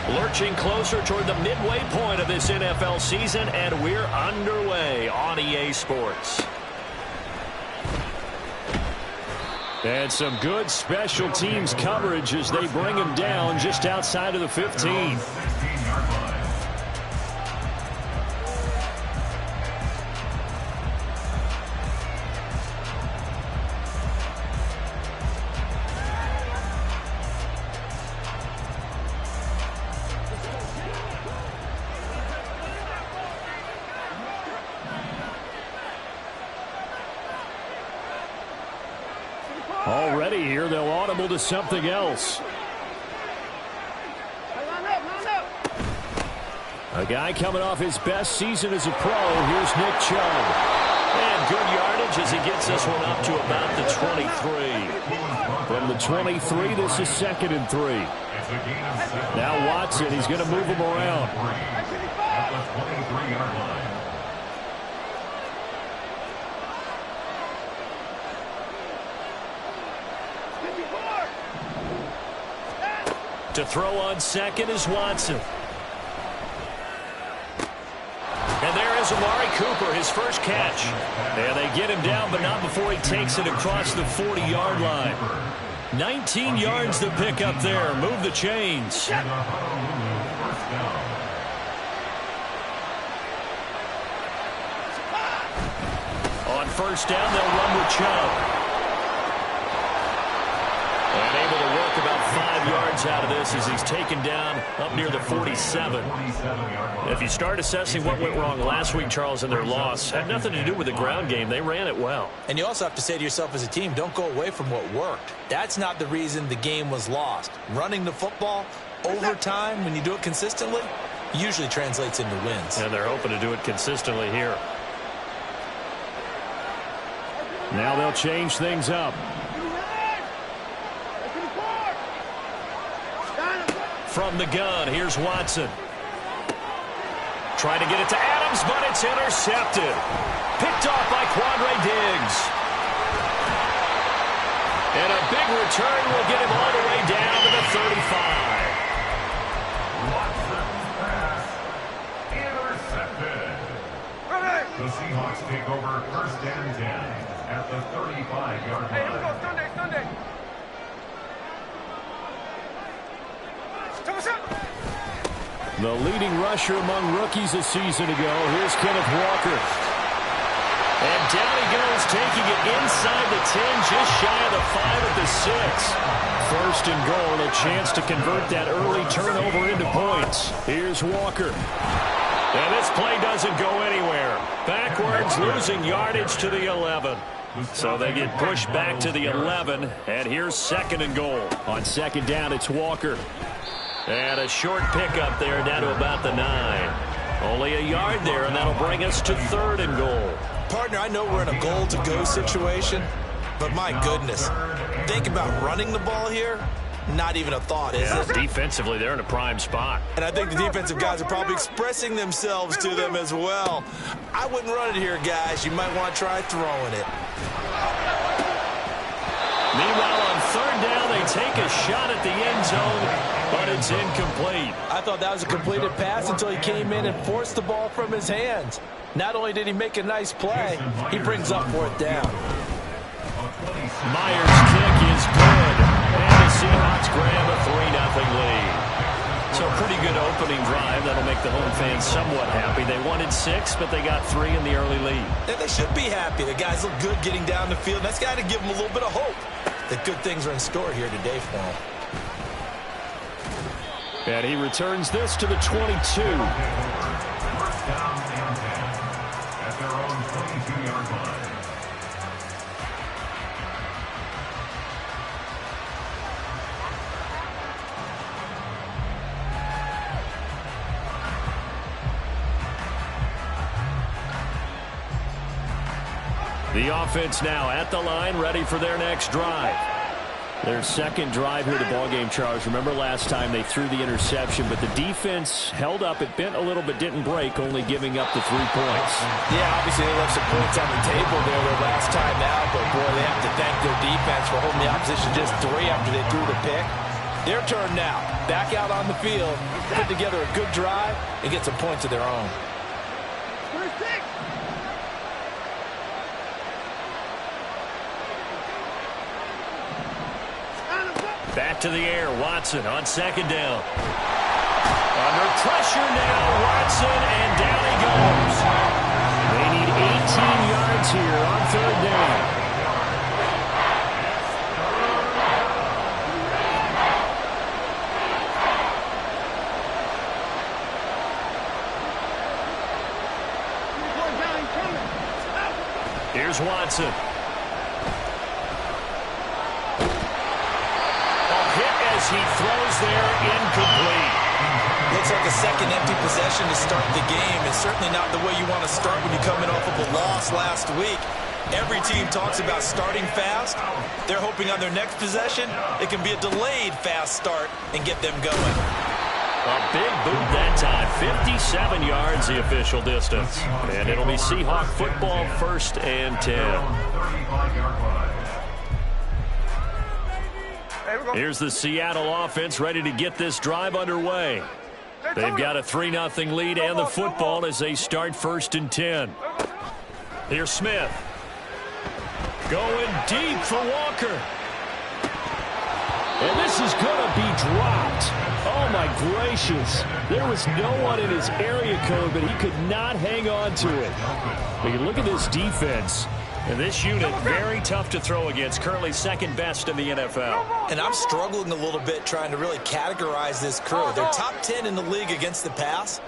Lurching closer toward the midway point of this NFL season, and we're underway on EA Sports. And some good special teams coverage as they bring him down just outside of the 15. Already here, they'll audible to something else. A guy coming off his best season as a pro. Here's Nick Chubb. And good yardage as he gets this one up to about the 23. From the 23, this is 2nd and 3. Now Watson, he's going to move him around. At the 23-yard line. To throw on 2nd is Watson. And there is Amari Cooper, his first catch. And they get him down, but not before he takes it across the 40-yard line. 19 yards to pick up there. Move the chains. On first down, they'll run with Chubb. And able to work about 5 yards out of this as he's taken down up near the 47. If you start assessing what went wrong last week, Charles, in their loss, had nothing to do with the ground game. They ran it well. And you also have to say to yourself as a team, don't go away from what worked. That's not the reason the game was lost. Running the football over time, when you do it consistently, usually translates into wins. And they're hoping to do it consistently here. Now they'll change things up. From the gun, here's Watson. Trying to get it to Adams, but it's intercepted. Picked off by Quandre Diggs. And a big return will get him all the way down to the 35. Watson's pass intercepted. The Seahawks take over 1st and 10 at the 35-yard line. Hey, here we go, Sunday. The leading rusher among rookies a season ago. Here's Kenneth Walker. And down he goes, taking it inside the 10, just shy of the 5 at the 6. 1st and goal, a chance to convert that early turnover into points. Here's Walker. And this play doesn't go anywhere. Backwards, losing yardage to the 11. So they get pushed back to the 11, and here's 2nd and goal. On 2nd down, it's Walker. And a short pickup there down to about the 9. Only a yard there, and that'll bring us to 3rd and goal. Partner, I know we're in a goal-to-go situation, but my goodness, think about running the ball here. Not even a thought, is it? Defensively, they're in a prime spot. And I think the defensive guys are probably expressing themselves to them as well. I wouldn't run it here, guys. You might want to try throwing it. Meanwhile, on 3rd down, they take a shot at the end zone, but it's incomplete. I thought that was a completed pass until he came in and forced the ball from his hands. Not only did he make a nice play, he brings up 4th down. Myers' kick is good, and the Seahawks grab a 3-0 lead. So pretty good opening drive. That'll make the home fans somewhat happy. They wanted 6, but they got 3 in the early lead. And they should be happy. The guys look good getting down the field. That's got to give them a little bit of hope that good things are in store here today for them. And he returns this to the 22. 1st down and 10 at their own 22-yard line. The offense now at the line, ready for their next drive. Their 2nd drive here of the ballgame, Charles. Remember last time they threw the interception, but the defense held up. It bent a little but didn't break, only giving up the 3 points. Yeah, obviously they left some points on the table there their last time out, but boy, they have to thank their defense for holding the opposition just 3 after they threw the pick. Their turn now. Back out on the field, put together a good drive, and get some points of their own. Back to the air, Watson on second down. Under pressure now, Watson, and down he goes. They need 18 yards here on third down. Here's Watson. As he throws there, incomplete. Looks like a second empty possession to start the game. It's certainly not the way you want to start when you're coming off of a loss last week. Every team talks about starting fast. They're hoping on their next possession, it can be a delayed fast start and get them going. A big boot that time. 57 yards the official distance. And it'll be Seahawk football, 1st and 10. Here's the Seattle offense ready to get this drive underway. They've got a 3-0 lead and the football as they start 1st and 10. Here's Smith. Going deep for Walker. And this is going to be dropped. Oh, my gracious. There was no one in his area code, but he could not hang on to it. But you look at this defense. And this unit, very tough to throw against, currently 2nd best in the NFL. And I'm struggling a little bit trying to really categorize this crew. They're top 10 in the league against the pass,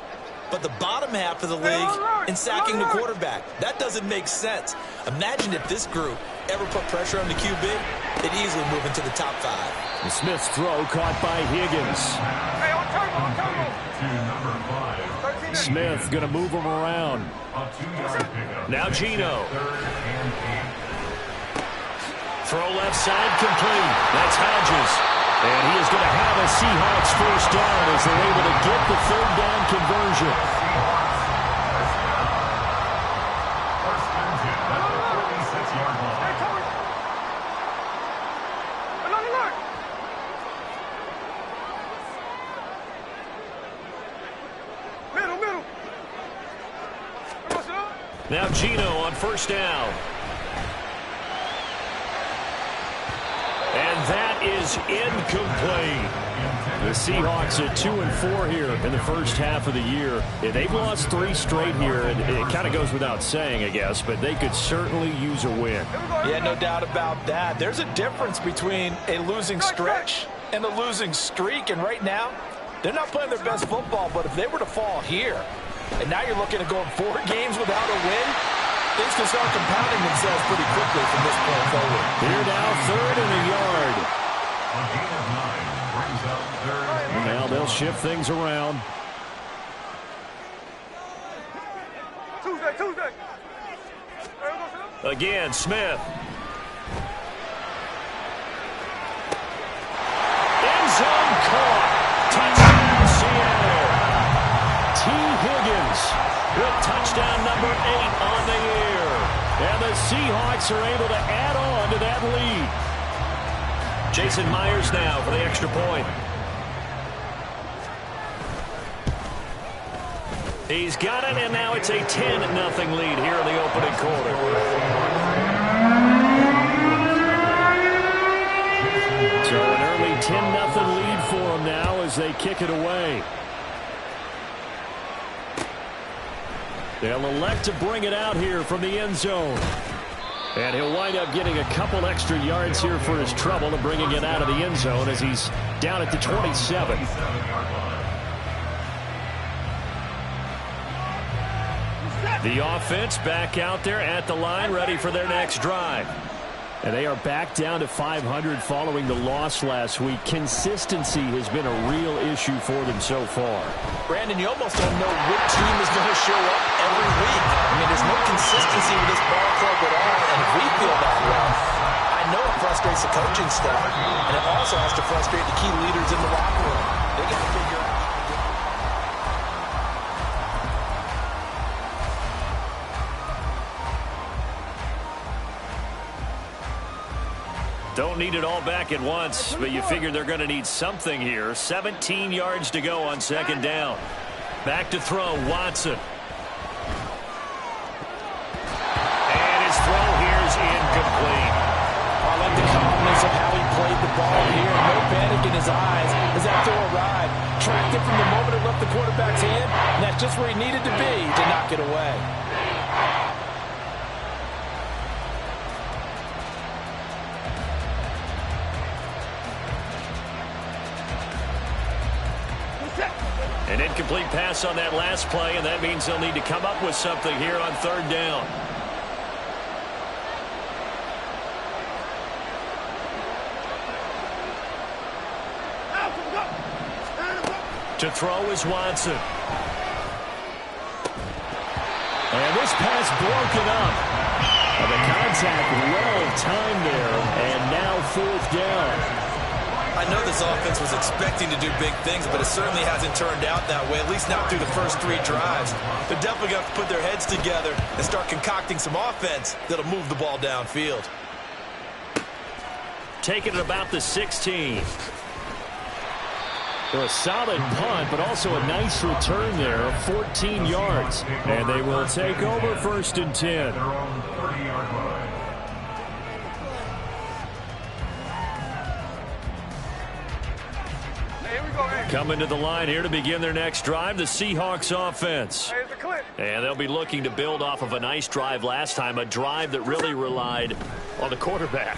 but the bottom half of the league in sacking the quarterback. That doesn't make sense. Imagine if this group ever put pressure on the QB, they'd easily move into the top 5. The Smith's throw caught by Higgins. Smith going to move him around. Now Geno. Throw left side complete. That's Hodges. And he is going to have a Seahawks 1st down as they're able to get the 3rd down conversion. Now Geno on 1st down. And that is incomplete. The Seahawks at 2-4 here in the first half of the year. They've lost 3 straight here, and it kind of goes without saying, I guess, but they could certainly use a win. Yeah, no doubt about that. There's a difference between a losing stretch and a losing streak, and right now, they're not playing their best football, but if they were to fall here, and now you're looking at going 4 games without a win, things can start compounding themselves pretty quickly from this point forward. Here now, 3rd and a yard. And now they'll shift things around. Tuesday. Again, Smith. End zone caught. Touchdown, Seattle. T. Higgins with touchdown number 8 on the year. And the Seahawks are able to add on to that lead. Jason Myers now for the extra point. He's got it, and now it's a 10-0 lead here in the opening quarter. So an early 10-0 lead for them now as they kick it away. They'll elect to bring it out here from the end zone. And he'll wind up getting a couple extra yards here for his trouble and bringing it out of the end zone as he's down at the 27. The offense back out there at the line, ready for their next drive. And they are back down to 500 following the loss last week. Consistency has been a real issue for them so far. Brandon, you almost don't know what team is going to show up every week. I mean, there's no consistency with this ball club at all, and if we feel that way, I know it frustrates the coaching staff, and it also has to frustrate the key leaders in the locker room. They got to figure out. Don't need it all back at once, but you figure they're going to need something here. 17 yards to go on second down. Back to throw, Watson. And his throw here is incomplete. I like the calmness of how he played the ball here. No panic in his eyes as that throw arrived. Tracked it from the moment it left the quarterback's hand, and that's just where he needed to be to knock it away. An incomplete pass on that last play, and that means they'll need to come up with something here on third down. To throw is Watson. And this pass broken up. The contact well timed there, and now fourth down. I know this offense was expecting to do big things, but it certainly hasn't turned out that way, at least not through the first 3 drives. They're definitely going to have to put their heads together and start concocting some offense that'll move the ball downfield. Taking it about the 16. Well, a solid punt, but also a nice return there of 14 yards. And they will take over first and 10. Coming to the line here to begin their next drive, the Seahawks offense. And they'll be looking to build off of a nice drive last time, a drive that really relied on the quarterback.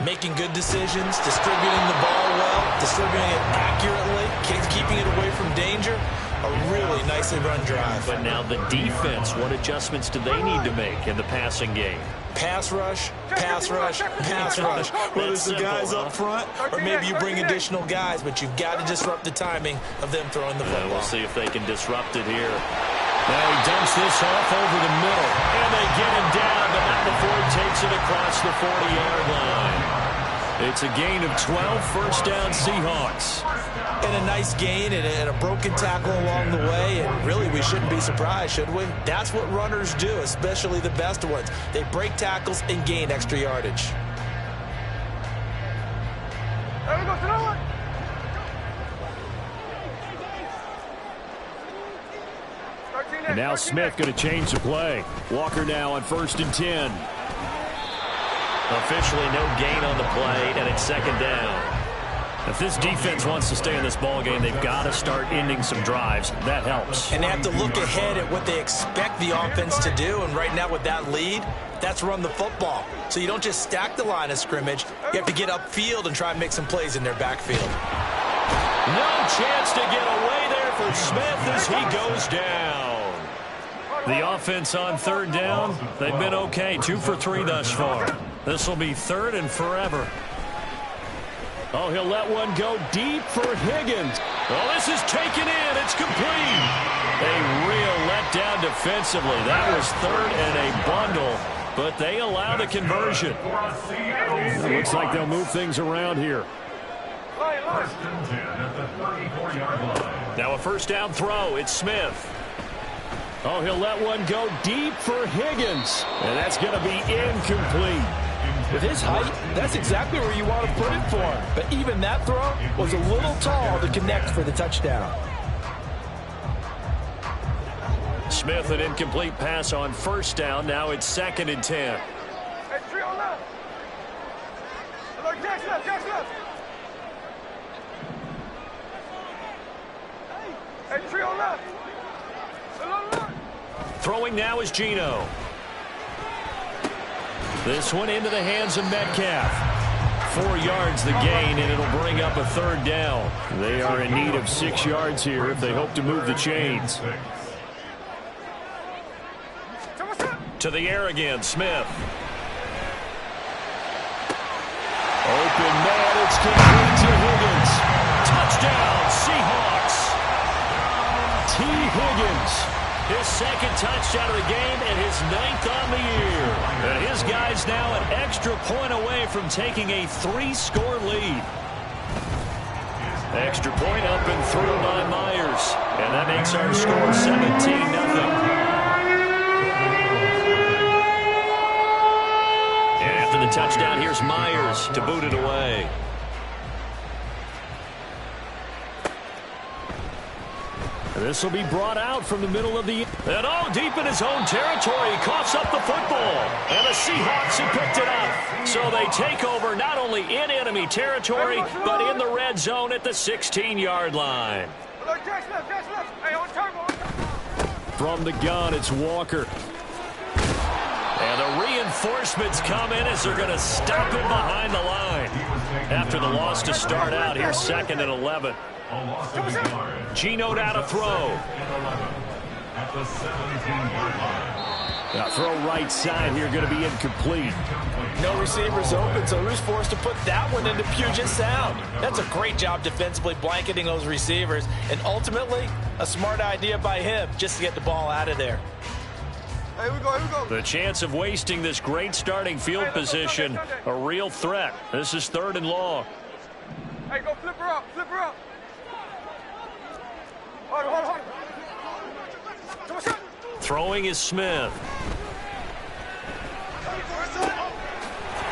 Making good decisions, distributing the ball well, distributing it accurately, keeping it away from danger. A really nicely run drive. But now the defense, what adjustments do they need to make in the passing game? Pass rush, pass rush, pass rush. Whether it's the guys up front or maybe you bring additional guys, but you've got to disrupt the timing of them throwing the football. We'll see if they can disrupt it here. Now he dumps this off over the middle. And they get him down, but not before he takes it across the 40-yard line. It's a gain of 12, first down Seahawks. And a nice gain and a broken tackle along the way. And really, we shouldn't be surprised, should we? That's what runners do, especially the best ones. They break tackles and gain extra yardage. There we go, to one. And now Smith going to change the play. Walker now on first and 10. Officially no gain on the play, and it's second down. If this defense wants to stay in this ball game, they've got to start ending some drives. That helps. And they have to look ahead at what they expect the offense to do. And right now with that lead, that's run the football. So you don't just stack the line of scrimmage. You have to get upfield and try and make some plays in their backfield. No chance to get away there for Smith as he goes down. The offense on third down, they've been okay. 2 for 3 thus far. This will be third and forever. Oh, he'll let one go deep for Higgins. Oh, this is taken in. It's complete. A real letdown defensively. That was third and a bundle, but they allow the conversion. It looks like they'll move things around here. First and 10 at the 34-yard line. Now a first down throw. It's Smith. Oh, he'll let one go deep for Higgins. And that's going to be incomplete. With his height, that's exactly where you want to put it for him. But even that throw was a little tall to connect for the touchdown. Smith, an incomplete pass on first down. Now it's second and 10. Hey, three on left. Look, Jack's left, Jack's left. Hey, three on left. Throwing now is Geno. This one into the hands of Metcalf. 4 yards the gain, and it'll bring up a third down. They are in need of 6 yards here if they hope to move the chains. To the air again, Smith. Open man, it's complete to Higgins. Touchdown, Seahawks. T. Higgins. His second touchdown of the game and his 9th on the year. And his guys now an extra point away from taking a 3-score lead. Extra point up and through by Myers. And that makes our score 17-0. And after the the touchdown, here's Myers to boot it away. This will be brought out from the middle of the... And all deep in his own territory. He coughs up the football. And the Seahawks have picked it up. So they take over not only in enemy territory, but in the red zone at the 16-yard line. From the gun, it's Walker. And the reinforcements come in as they're going to stop him behind the line. After the loss to start out, here's 2nd and 11. Geno now to throw. At the 17-yard line. Now throw right side here, going to be incomplete. No receivers open, so who's forced to put that one into Puget Sound? That's a great job defensively blanketing those receivers, and ultimately, a smart idea by him just to get the ball out of there. Here we go. The chance of wasting this great starting field position, a real threat. This is 3rd and long. Hey, go flip her up. Hold on. Throwing is Smith.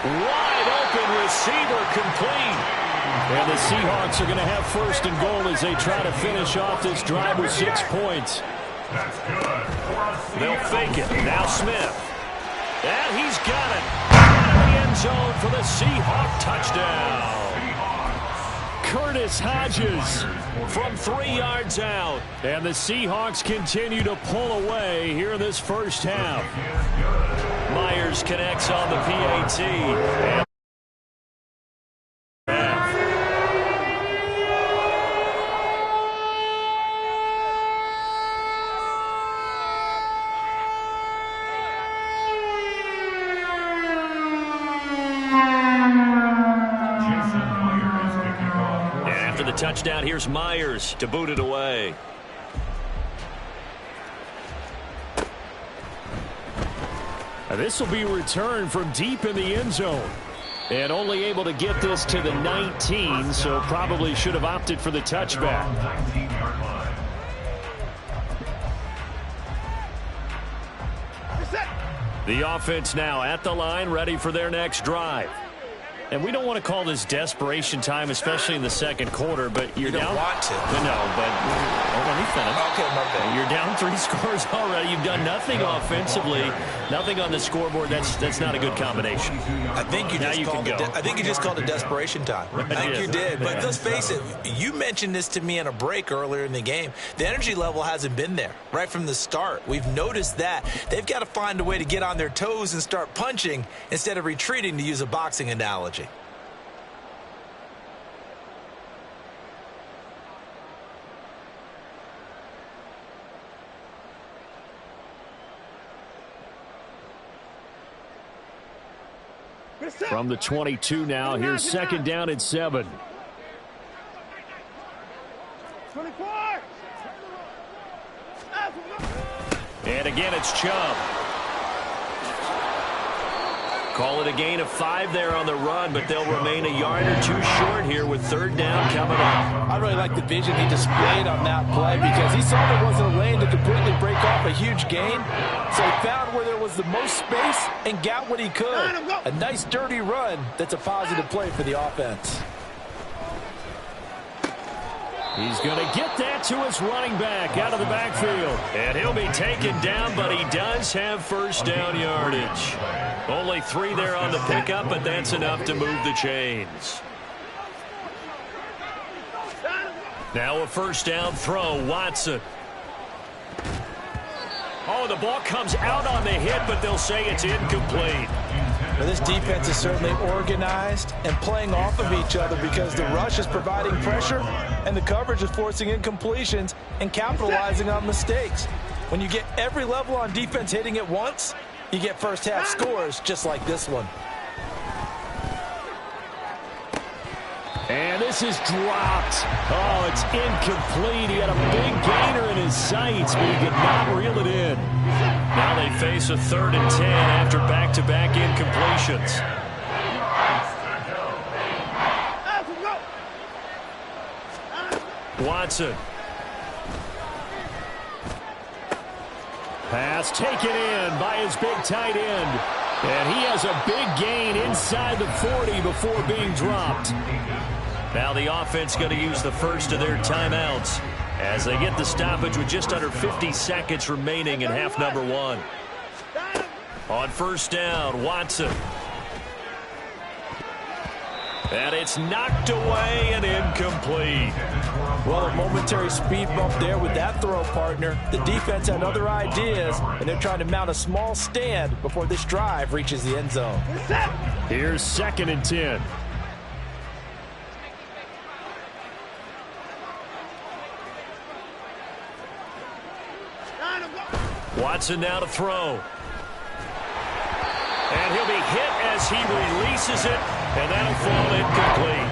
Wide open receiver complete. And the Seahawks are going to have 1st and goal as they try to finish off this drive with 6 points. That's good. They'll fake it. Now Smith. And he's got it. Out of the end zone for the Seahawk touchdown. Curtis Hodges from 3 yards out. And the Seahawks continue to pull away here in this first half. Myers connects on the PAT. And after the touchdown, here's Myers to boot it away. This will be returned from deep in the end zone. And only able to get this to the 19, so probably should have opted for the touchback. 19-yard line. The offense now at the line, ready for their next drive. And we don't want to call this desperation time, especially in the second quarter, but you're down. You don't want to. No, but let me finish. Okay, my bad. You're down 3 scores already. You've done nothing offensively, nothing on the scoreboard. That's not a good combination. I think you just called it desperation time. I think you did. But let's face it, you mentioned this to me in a break earlier in the game. The energy level hasn't been there right from the start. We've noticed that. They've got to find a way to get on their toes and start punching instead of retreating, to use a boxing analogy. From the 22 now, here's 2nd down and 7. 24. And again, it's Chubb. Call it a gain of 5 there on the run, but they'll remain a yard or 2 short here with 3rd down coming up. I really like the vision he displayed on that play because he saw there wasn't a lane to completely break off a huge gain. So he found where there was the most space and got what he could. A nice dirty run that's a positive play for the offense. He's going to get that to his running back out of the backfield. And he'll be taken down, but he does have 1st down yardage. Only 3 there on the pickup, but that's enough to move the chains. Now a 1st down throw, Watson. Oh, the ball comes out on the hit, but they'll say it's incomplete. Well, this defense is certainly organized and playing off of each other because the rush is providing pressure and the coverage is forcing incompletions and capitalizing on mistakes. When you get every level on defense hitting at once, you get first half scores just like this one. And this is dropped. Oh, it's incomplete. He had a big gainer in his sights, but he could not reel it in. Now they face a 3rd and 10 after back-to-back incompletions. Watson. Pass taken in by his big tight end. And he has a big gain inside the 40 before being dropped. Now the offense going to use the first of their timeouts as they get the stoppage with just under 50 seconds remaining in half number one. On first down, Watson. And it's knocked away and incomplete. Well, a momentary speed bump there with that throw, partner. The defense had other ideas, and they're trying to mount a small stand before this drive reaches the end zone. Here's 2nd and 10. Watson now to throw. And he'll be hit as he releases it, and that'll fall incomplete.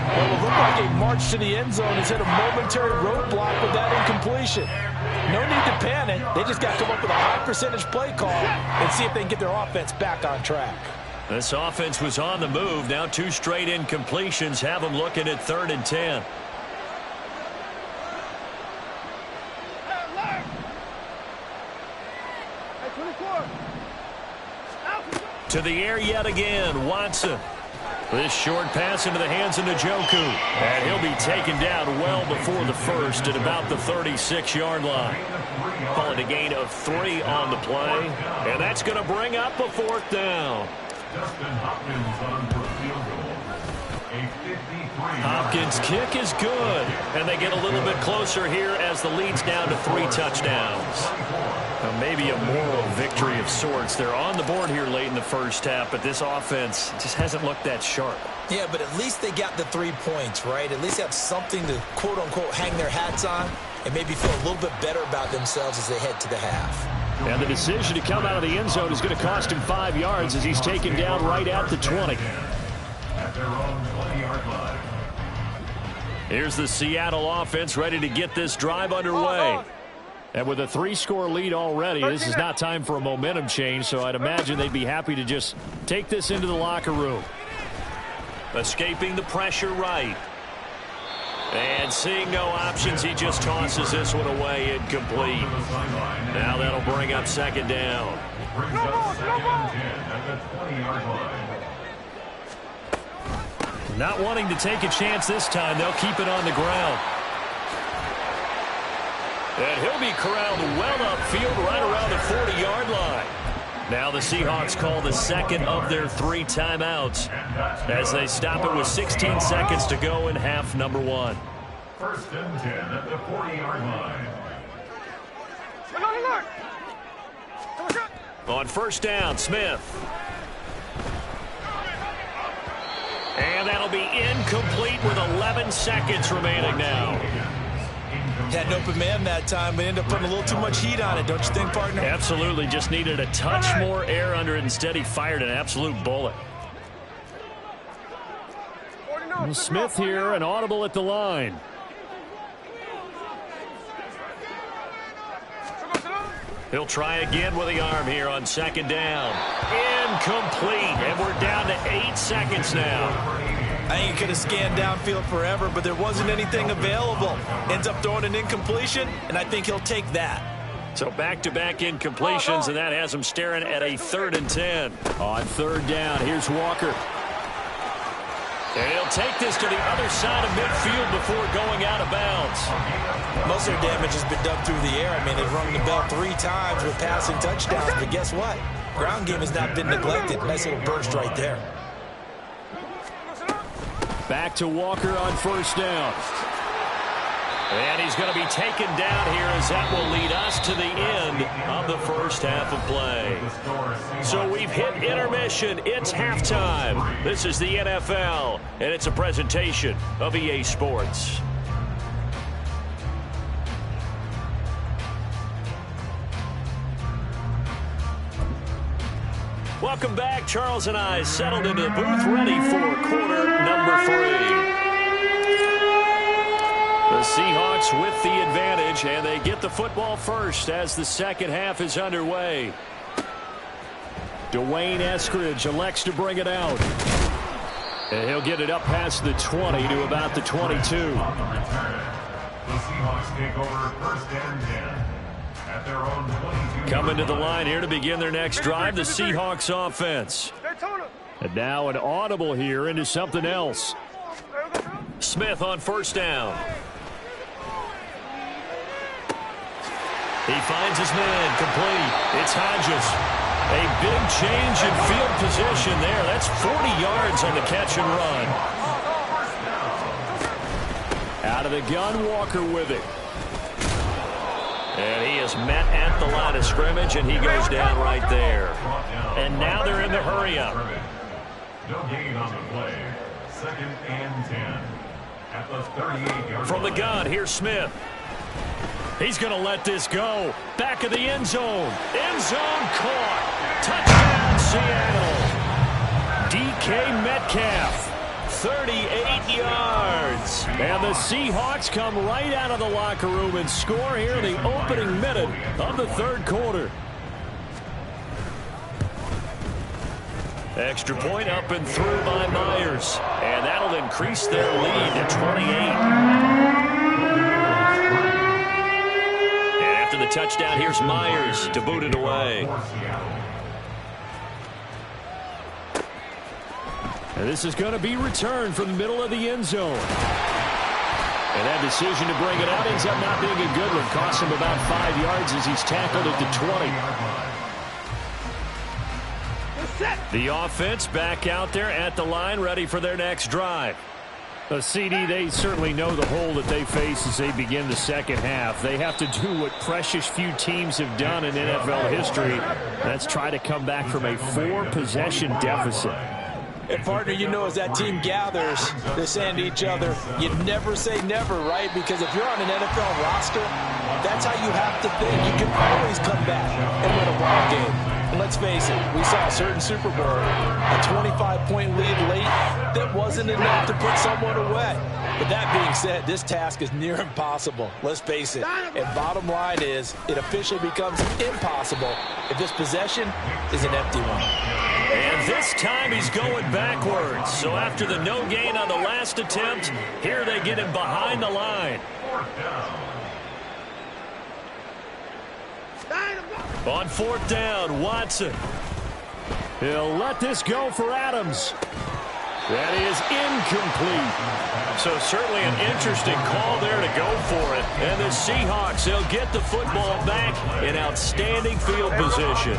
Well, it looked like a march to the end zone has hit a momentary roadblock with that incompletion. No need to panic. They just got to come up with a high percentage play call and see if they can get their offense back on track. This offense was on the move. Now 2 straight incompletions have them looking at 3rd and 10. To the air yet again, Watson. This short pass into the hands of Njoku. And he'll be taken down well before the first at about the 36-yard line. Call it a gain of 3 on the play. And that's going to bring up a 4th down. Hopkins' kick is good. And they get a little bit closer here as the lead's down to 3 touchdowns. Now maybe a moral victory of sorts. They're on the board here late in the first half, but this offense just hasn't looked that sharp. Yeah, but at least they got the 3 points, right? At least have something to, quote-unquote, hang their hats on and maybe feel a little bit better about themselves as they head to the half. And the decision to come out of the end zone is going to cost him 5 yards as he's taken down right at the 20. At their own 20-yard line. Here's the Seattle offense ready to get this drive underway. And with a 3-score lead already, this is not time for a momentum change, so I'd imagine they'd be happy to just take this into the locker room. Escaping the pressure right. And seeing no options, he just tosses this one away incomplete. Now that'll bring up 2nd down. Brings up 2nd and 10 at the 20-yard line. Not wanting to take a chance this time, they'll keep it on the ground. And he'll be corralled well upfield right around the 40-yard line. Now the Seahawks call the 2nd of their 3 timeouts as they stop it with 16 seconds to go in half number 1. 1st and 10 at the 40-yard line. On first down, Smith. And that'll be incomplete with 11 seconds remaining now. Had an open man that time, but ended up putting a little too much heat on it, don't you think, partner? Absolutely. Just needed a touch more air under it. Instead, he fired an absolute bullet. Smith here, an audible at the line. He'll try again with the arm here on 2nd down. Incomplete, and we're down to 8 seconds now. I think he could have scanned downfield forever, but there wasn't anything available. Ends up throwing an incompletion, and I think he'll take that. So back-to-back incompletions, and that has him staring at a 3rd and 10. On 3rd down, here's Walker. And he'll take this to the other side of midfield before going out of bounds. Most of their damage has been done through the air. I mean, they've rung the bell 3 times with passing touchdowns, but guess what? Ground game has not been neglected. Nice little burst right there. Back to Walker on first down. And he's going to be taken down here as that will lead us to the end of the first half of play. So we've hit intermission. It's halftime. This is the NFL, and it's a presentation of EA Sports. Welcome back. Charles and I settled into the booth ready for quarter number 3. The Seahawks with the advantage, and they get the football first as the second half is underway. Dwayne Eskridge elects to bring it out. And he'll get it up past the 20 to about the 22. The Seahawks take over 1st and 10. at their own 22. Coming to the line here to begin their next drive, the Seahawks offense. And now an audible here into something else. Smith on first down. He finds his man complete. It's Hodges. A big change in field position there. That's 40 yards on the catch and run. Out of the gun, Walker with it. And he is met at the line of scrimmage, and he goes down right there. And now they're in the hurry-up. No gain on the play. 2nd and 10. At the 38-yard From the gun, here's Smith. He's going to let this go. Back of the end zone. End zone caught. Touchdown, Seattle. DK Metcalf. 38 yards. And the Seahawks come right out of the locker room and score here in the opening minute of the third quarter. Extra point up and through by Myers. And that'll increase their lead to 28. And after the touchdown, here's Myers to boot it away. And this is going to be returned from the middle of the end zone. And that decision to bring it out ends up not being a good one. Costs him about 5 yards as he's tackled at the 20. The offense back out there at the line, ready for their next drive. A CD, they certainly know the hole that they face as they begin the second half. They have to do what precious few teams have done in NFL history. That's try to come back from a 4-possession deficit. And, partner, you know, as that team gathers, they're saying to each other, you never say never, right? Because if you're on an NFL roster, that's how you have to think. You can always come back and win a ball game. And let's face it, we saw a certain Super Bowl, a 25-point lead late that wasn't enough to put someone away. But that being said, this task is near impossible. Let's face it. And bottom line is, it officially becomes impossible if this possession is an empty one. And this time he's going backwards. So after the no gain on the last attempt, here they get him behind the line. On 4th down, Watson. He'll let this go for Adams. That is incomplete. So certainly an interesting call there to go for it. And the Seahawks, they'll get the football back in outstanding field position.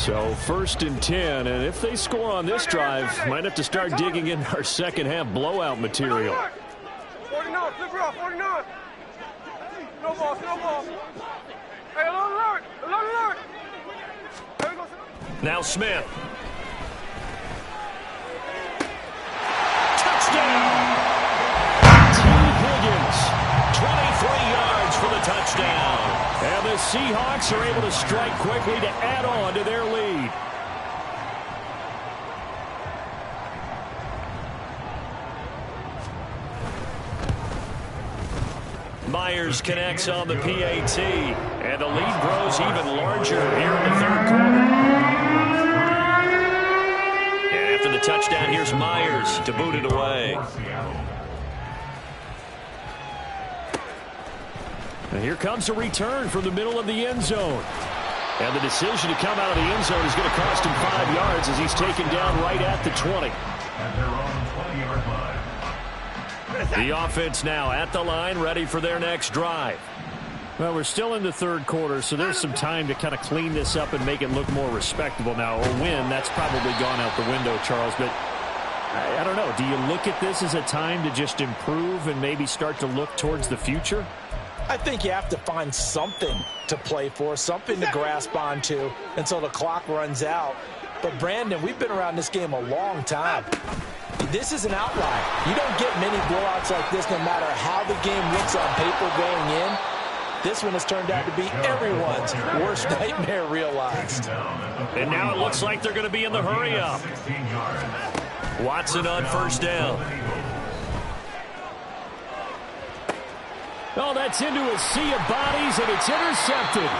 So 1st and 10, and if they score on this drive, might have to start digging in our second half blowout material. 49, flip it off, 49. No ball, no ball. Hey, alert. Now Smith. Touchdown! T. Higgins, 23 yards for the touchdown. And the Seahawks are able to strike quickly to add on to their lead. Myers connects on the PAT, and the lead grows even larger here in the third quarter. And after the touchdown, here's Myers to boot it away. And here comes a return from the middle of the end zone. And the decision to come out of the end zone is going to cost him 5 yards as he's taken down right at the 20. At their own 20-yard line. The offense now at the line, ready for their next drive. Well, we're still in the third quarter, so there's some time to kind of clean this up and make it look more respectable now. A win, that's probably gone out the window, Charles, but I don't know. Do you look at this as a time to just improve and maybe start to look towards the future? I think you have to find something to play for, something to grasp onto until the clock runs out. But, Brandon, we've been around this game a long time. This is an outlier. You don't get many blowouts like this no matter how the game looks on paper going in. This one has turned out to be everyone's worst nightmare realized. And now it looks like they're going to be in the hurry-up. Watson on first down. Oh, that's into a sea of bodies, and it's intercepted.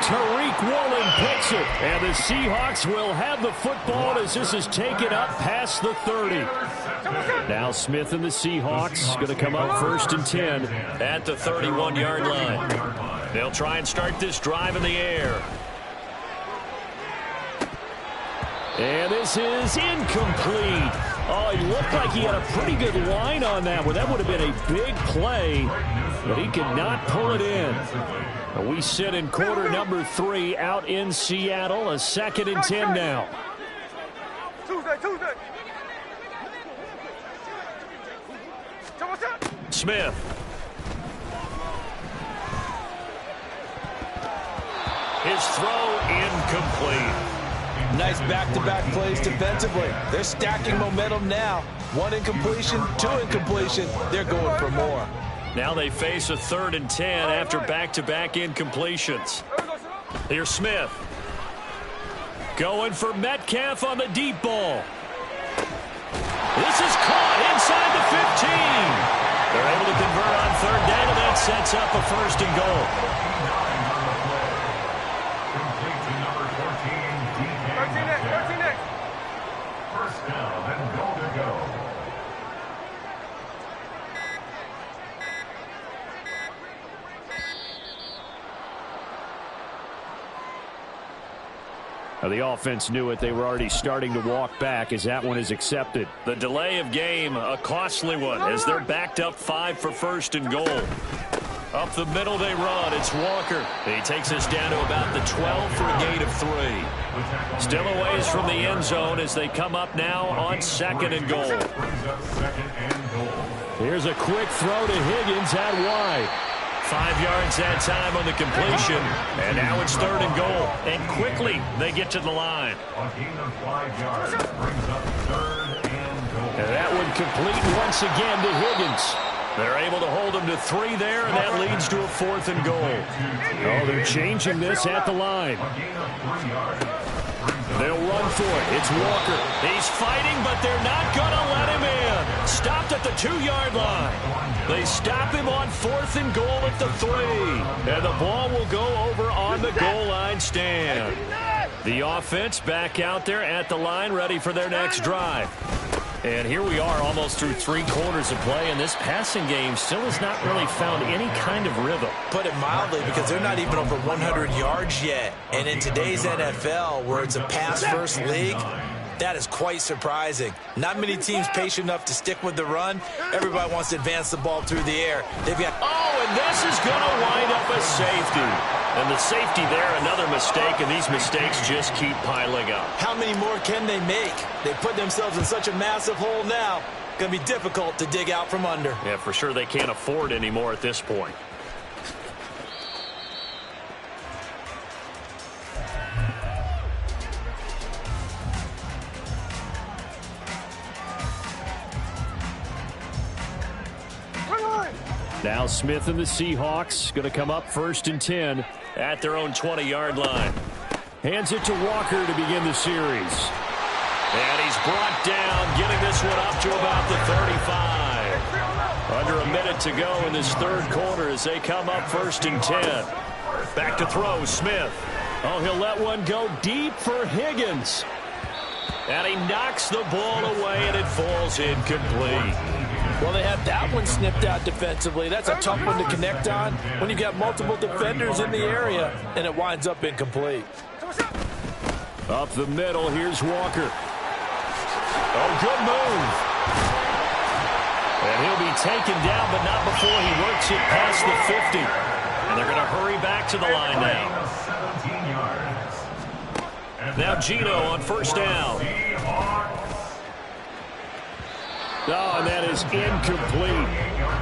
Tariq Woolen picks it, and the Seahawks will have the football as this is taken up past the 30. Now Smith and the Seahawks going to come up 1st and 10 at the 31-yard line. They'll try and start this drive in the air. And this is incomplete. Oh, he looked like he had a pretty good line on that one. That would have been a big play, but he could not pull it in. And we sit in quarter number 3 out in Seattle. A 2nd and 10 now. Tuesday. Smith. His throw incomplete. Nice back-to-back plays defensively. They're stacking momentum now. 1 incompletion, 2 incompletion. They're going for more. Now they face a 3rd and 10 after back-to-back incompletions. Here's Smith. Going for Metcalf on the deep ball. This is caught inside the 15. They're able to convert on 3rd down, and that sets up a 1st and goal. First down and goal to go. Now the offense knew it. They were already starting to walk back as that one is accepted. The delay of game, a costly one, as they're backed up 5 for 1st and goal. Up the middle they run. It's Walker. He takes us down to about the 12 for a gain of 3. Still a ways from the end zone as they come up now on 2nd and goal. Here's a quick throw to Higgins out wide. 5 yards that time on the completion. And now it's 3rd and goal. And quickly they get to the line. A gain of 5 yards brings up 3rd and goal. And that one complete once again to Higgins. They're able to hold him to 3 there, and that leads to a 4th and goal. Oh, they're changing this at the line. They'll run for it. It's Walker. He's fighting, but they're not going to let him in. Stopped at the 2-yard line. They stop him on 4th and goal at the 3. And the ball will go over on the goal line stand. The offense back out there at the line, ready for their next drive. And here we are almost through 3 quarters of play, and this passing game still has not really found any kind of rhythm. Put it mildly, because they're not even over 100 yards yet. And in today's NFL, where it's a pass-first league, that is quite surprising. Not many teams patient enough to stick with the run. Everybody wants to advance the ball through the air. They've got... Oh, and this is going to wind up a safety. And the safety there, another mistake, and these mistakes just keep piling up. How many more can they make? They put themselves in such a massive hole now. Going to be difficult to dig out from under. Yeah, for sure they can't afford any more at this point. Now Smith and the Seahawks going to come up 1st and 10 at their own 20-yard line. Hands it to Walker to begin the series. And he's brought down, getting this one up to about the 35. Under a minute to go in this 3rd quarter as they come up 1st and 10. Back to throw, Smith. Oh, he'll let one go deep for Higgins. And he knocks the ball away, and it falls incomplete. Well, they had that one snipped out defensively. That's a tough one to connect on when you got multiple defenders in the area, and it winds up incomplete. Up the middle, here's Walker. Oh, good move. And he'll be taken down, but not before he works it past the 50. And they're going to hurry back to the line now. Now Gino on 1st down. Oh, and that is incomplete.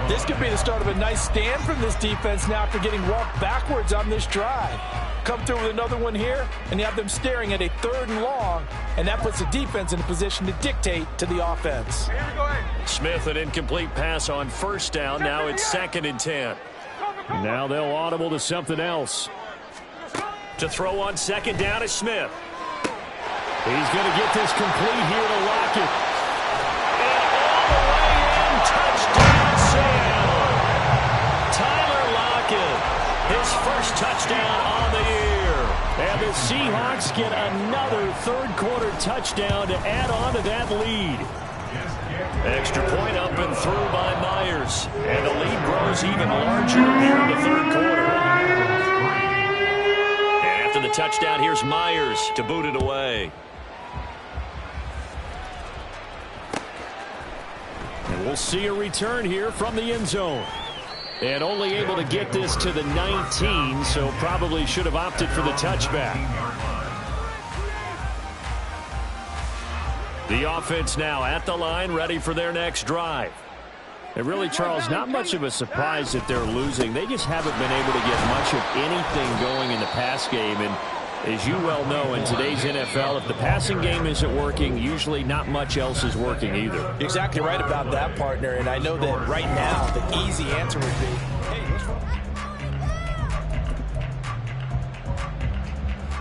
This could be the start of a nice stand from this defense now after getting walked backwards on this drive. Come through with another one here, and you have them staring at a 3rd and long, and that puts the defense in a position to dictate to the offense. Smith, an incomplete pass on 1st down. Now it's 2nd and 10. Now they'll audible to something else. To throw on 2nd down is Smith. He's going to get this complete here to Lockett. And all the way in, touchdown Seattle. Tyler Lockett, his 1st touchdown on the year. And the Seahawks get another 3rd quarter touchdown to add on to that lead. Extra point up and through by Myers. And the lead grows even larger here in the 3rd quarter. touchdown. Here's Myers to boot it away. And we'll see a return here from the end zone. And only able to get this to the 19, so probably should have opted for the touchback. The offense now at the line, ready for their next drive. And really, Charles, not much of a surprise that they're losing. They just haven't been able to get much of anything going in the pass game. And as you well know, in today's NFL, if the passing game isn't working, usually not much else is working either. You're exactly right about that, partner. And I know that right now the easy answer would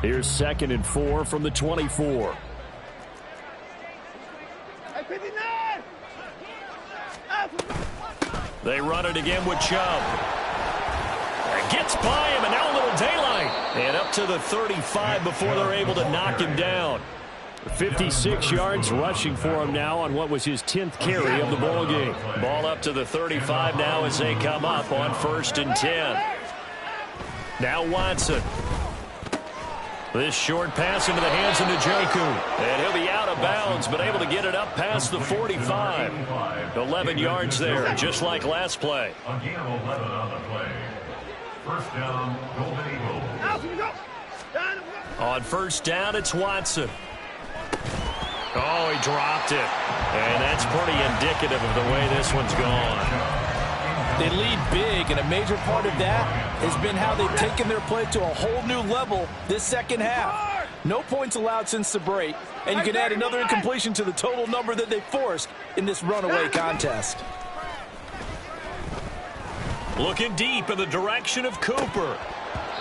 be, here's 2nd and 4 from the 24. They run it again with Chubb. Gets by him, and now a little daylight. And up to the 35 before they're able to knock him down. 56 yards rushing for him now on what was his 10th carry of the ball game. Ball up to the 35 now as they come up on 1st and 10. Now Watson. This short pass into the hands of Njoku. And he'll be out of bounds, but able to get it up past the 45. 11 yards there, just like last play. A gain of 11 on the play. First down, Golden Eagles. On 1st down, it's Watson. Oh, he dropped it. And that's pretty indicative of the way this one's gone. They lead big, and a major part of that has been how they've taken their play to a whole new level this second half. No points allowed since the break, and you can add another incompletion to the total number that they forced in this runaway contest. Looking deep in the direction of Cooper.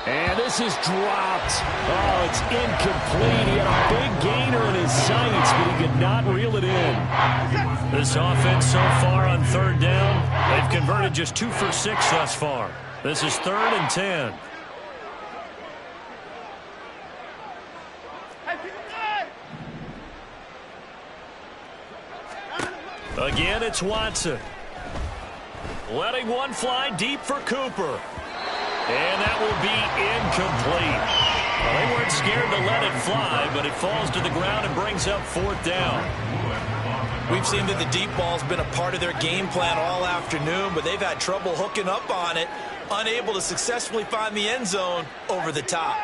And this is dropped. Oh, it's incomplete. He had a big gainer in his sights, but he could not reel it in. This offense so far on 3rd down, they've converted just 2 for 6 thus far. This is 3rd and 10. Again, it's Watson. Letting one fly deep for Cooper. And that will be incomplete. Well, they weren't scared to let it fly, but it falls to the ground and brings up 4th down. We've seen that the deep ball's been a part of their game plan all afternoon, but they've had trouble hooking up on it, unable to successfully find the end zone over the top.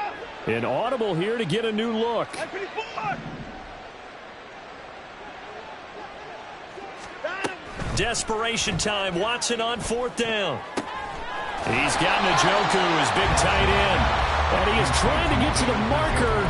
An audible here to get a new look. Desperation time. Watson on 4th down. He's got Njoku, his big tight end. And he is trying to get to the marker.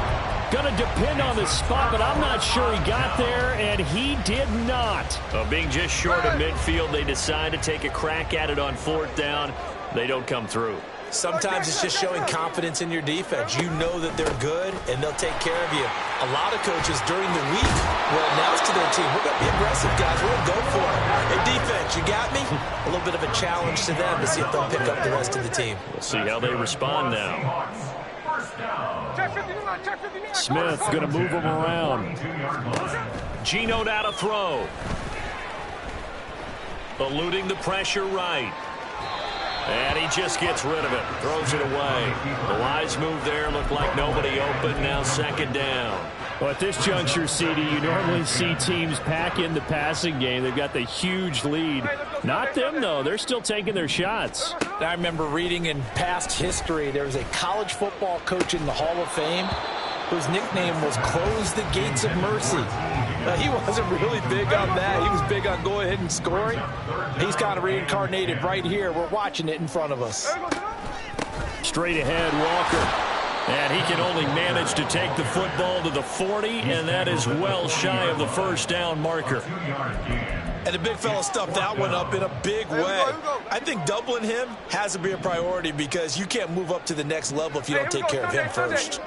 Going to depend on the spot, but I'm not sure he got there, and he did not. Being just short of midfield, they decide to take a crack at it on 4th down. They don't come through. Sometimes it's just showing confidence in your defense. You know that they're good, and they'll take care of you. A lot of coaches during the week will announce to their team, we're going to be aggressive, guys. We're going to go for it. Hey, defense, you got me? A little bit of a challenge to them to see if they'll pick up the rest of the team. We'll see how they respond now. Smith going to move him around. Geno now to throw. Eluding the pressure right. And he just gets rid of it. Throws it away. The wise move there. Looked like nobody open. Now 2nd down. Well, at this juncture, CD, you normally see teams pack in the passing game. They've got the huge lead. Not them, though. They're still taking their shots. I remember reading in past history, there was a college football coach in the Hall of Fame whose nickname was Close the Gates of Mercy. He wasn't really big on that. He was big on going ahead and scoring. He's kind of reincarnated right here. We're watching it in front of us. Straight ahead, Walker. And he can only manage to take the football to the 40, and that is well shy of the 1st down marker. And the big fella stuffed that one up in a big way. I think doubling him has to be a priority because you can't move up to the next level if you don't take care of him first.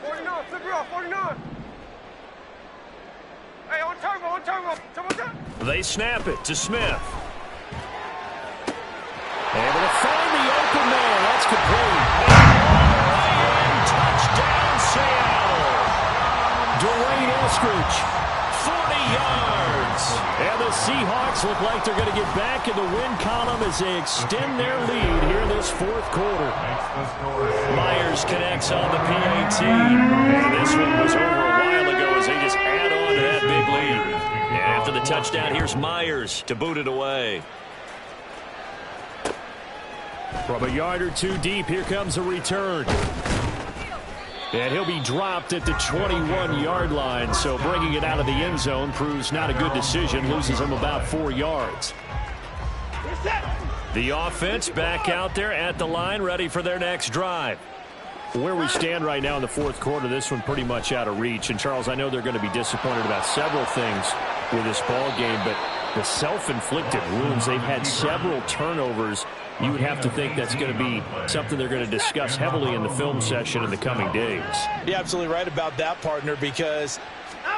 49, flip it off, 49. Hey, on turbo. They snap it to Smith. Able to find the open man. That's complete. Touchdown, Seattle. Dwayne Eskridge, 40 yards. And the Seahawks look like they're going to get back in the win column as they extend their lead here in this fourth quarter. Myers connects on the PAT. And this one was over a while ago as they just add on to that big lead. And after the touchdown, here's Myers to boot it away. From a yard or two deep, here comes a return. And he'll be dropped at the 21-yard line, so bringing it out of the end zone proves not a good decision, loses him about 4 yards. The offense back out there at the line, ready for their next drive. Where we stand right now in the fourth quarter, this one pretty much out of reach. And, Charles, I know they're going to be disappointed about several things with this ball game, but the self-inflicted wounds, they've had several turnovers. You would have to think that's going to be something they're going to discuss heavily in the film session in the coming days. You're absolutely right about that, partner, because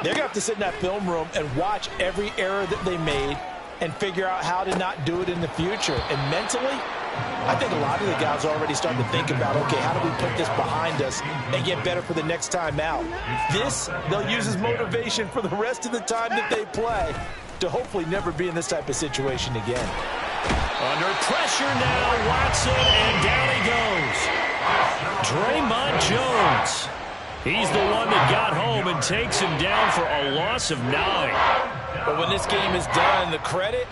they're going to have to sit in that film room and watch every error that they made and figure out how to not do it in the future. And mentally, I think a lot of the guys are already starting to think about, okay, how do we put this behind us and get better for the next time out? This, they'll use as motivation for the rest of the time that they play to hopefully never be in this type of situation again. Under pressure now, Watson, and down he goes. Draymond Jones. He's the one that got home and takes him down for a loss of 9. But when this game is done, the credit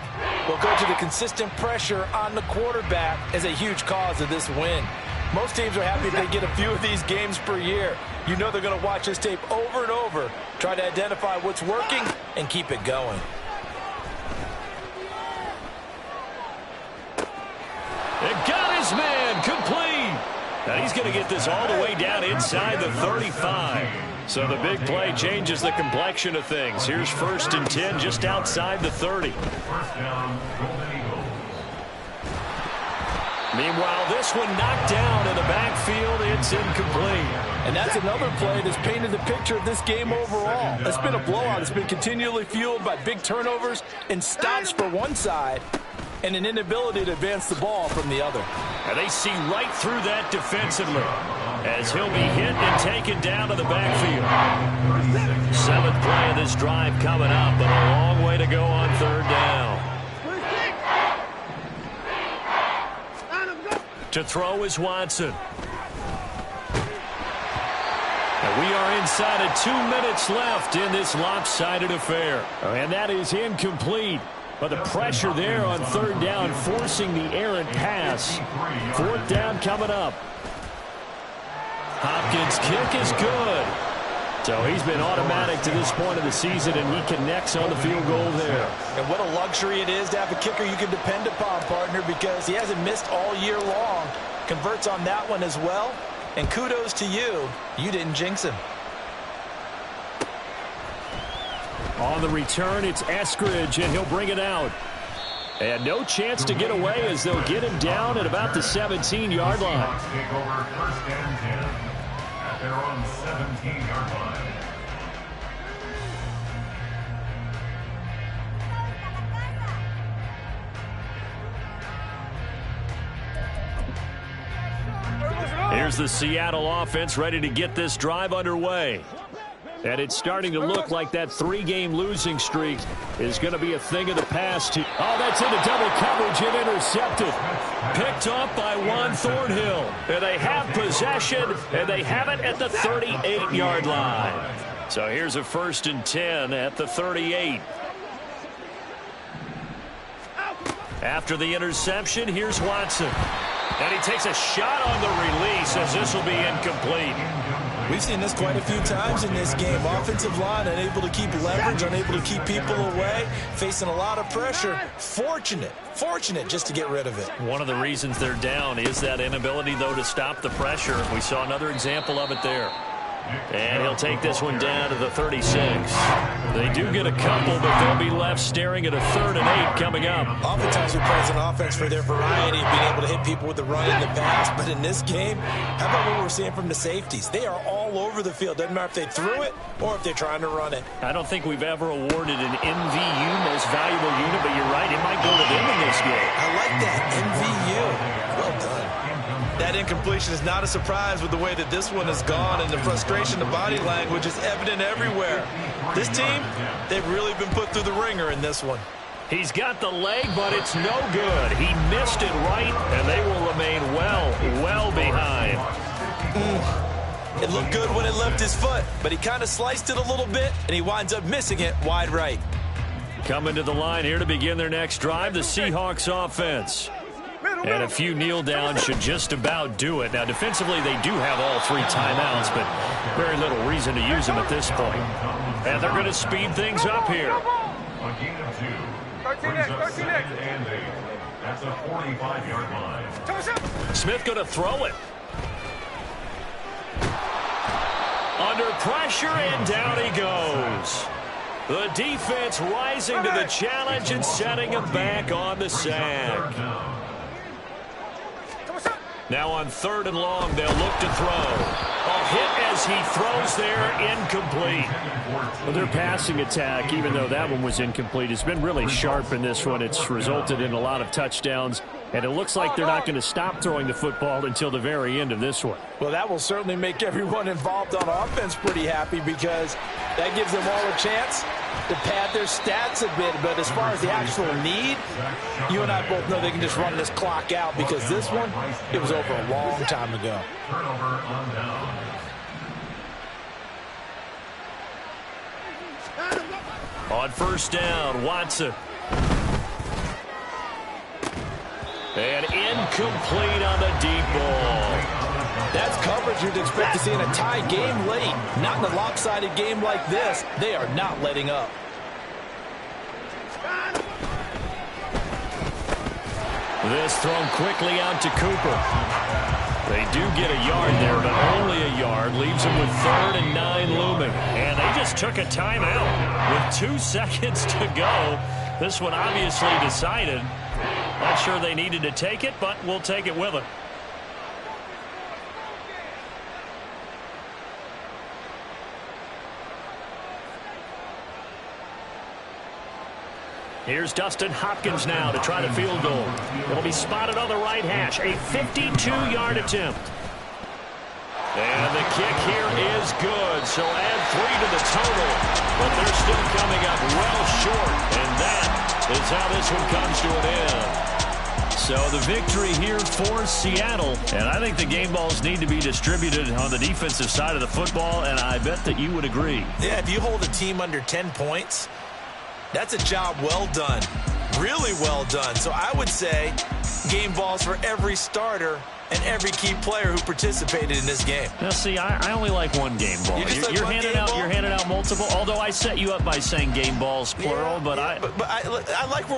will go to the consistent pressure on the quarterback as a huge cause of this win. Most teams are happy if they get a few of these games per year. You know they're going to watch this tape over and over, try to identify what's working, and keep it going. And got his man complete. Now he's going to get this all the way down inside the 35. So the big play changes the complexion of things. Here's 1st and 10 just outside the 30. Meanwhile, this one knocked down in the backfield. It's incomplete. And that's another play that's painted the picture of this game overall. It's been a blowout. It's been continually fueled by big turnovers and stops for one side, and an inability to advance the ball from the other. And they see right through that defensively as he'll be hit and taken down to the backfield. 7th play of this drive coming up, but a long way to go on 3rd down. To throw is Watson. And we are inside of 2 minutes left in this lopsided affair. And that is incomplete. But the pressure there on 3rd down, forcing the errant pass. 4th down coming up. Hopkins' kick is good. So he's been automatic to this point of the season, and he connects on the field goal there. And what a luxury it is to have a kicker you can depend upon, partner, because he hasn't missed all year long. Converts on that one as well. And kudos to you. You didn't jinx him. On the return, it's Eskridge, and he'll bring it out. And no chance to get away as they'll get him down at about the 17-yard line. Take over 1st and 10 at their own 17-yard line. Here's the Seattle offense ready to get this drive underway. And it's starting to look like that 3-game losing streak is going to be a thing of the past. Oh, that's into double coverage and intercepted. Picked off by Juan Thornhill. And they have possession, and they have it at the 38-yard line. So here's a 1st and 10 at the 38. After the interception, here's Watson. And he takes a shot on the release as this will be incomplete. We've seen this quite a few times in this game. Offensive line unable to keep leverage, unable to keep people away, facing a lot of pressure. Fortunate just to get rid of it. One of the reasons they're down is that inability, though, to stop the pressure. We saw another example of it there. And he'll take this one down to the 36. They do get a couple, but they'll be left staring at a 3rd and 8 coming up. Oftentimes we praise an offense for their variety of being able to hit people with the run in the pass. But in this game, how about what we're seeing from the safeties? They are all over the field. Doesn't matter if they threw it or if they're trying to run it. I don't think we've ever awarded an MVU, most valuable unit, but you're right, it might go to them in this game. I like that, MVU. Well done. That incompletion is not a surprise with the way that this one has gone, and the frustration, the body language is evident everywhere. This team, they've really been put through the ringer in this one. He's got the leg, but it's no good. He missed it right, and they will remain well behind. It looked good when it left his foot, but he kind of sliced it a little bit, and he winds up missing it wide right. Coming to the line here to begin their next drive, the Seahawks offense. And a few kneel downs should just about do it. Now, defensively, they do have all 3 timeouts, but very little reason to use them at this point. And they're going to speed things up here. A gain of 2. Brings up 2nd and 8. That's a 45-yard line. Smith going to throw it. Under pressure, and down he goes. The defense rising to the challenge and setting him back on the sack. Now on 3rd and long, they'll look to throw. A hit as he throws there, incomplete. Well, their passing attack, even though that one was incomplete, has been really sharp in this one. It's resulted in a lot of touchdowns, and it looks like they're not going to stop throwing the football until the very end of this one. Well, that will certainly make everyone involved on offense pretty happy, because that gives them all a chance to pad their stats a bit. But as far as the actual need, you and I both know they can just run this clock out, because this one, it was over a long time ago. Turnover on down. On 1st down, Watson. And incomplete on the deep ball. That's coverage you'd expect to see in a tie game late. Not in a lopsided game like this. They are not letting up. This thrown quickly out to Cooper. They do get a yard there, but only a yard. Leaves them with 3rd and 9 looming. And they just took a timeout with 2 seconds to go. This one obviously decided. Not sure they needed to take it, but we'll take it with them. Here's Dustin Hopkins now to try the field goal. It'll be spotted on the right hash. A 52-yard attempt. And the kick here is good. So add 3 to the total. But they're still coming up well short. And that is how this one comes to an end. So the victory here for Seattle. And I think the game balls need to be distributed on the defensive side of the football. And I bet that you would agree. Yeah, if you hold a team under 10 points, that's a job well done. Really well done. So I would say game balls for every starter and every key player who participated in this game. Now, see, I only like one game ball. You're handing out multiple. Although I set you up by saying game balls plural, but I like.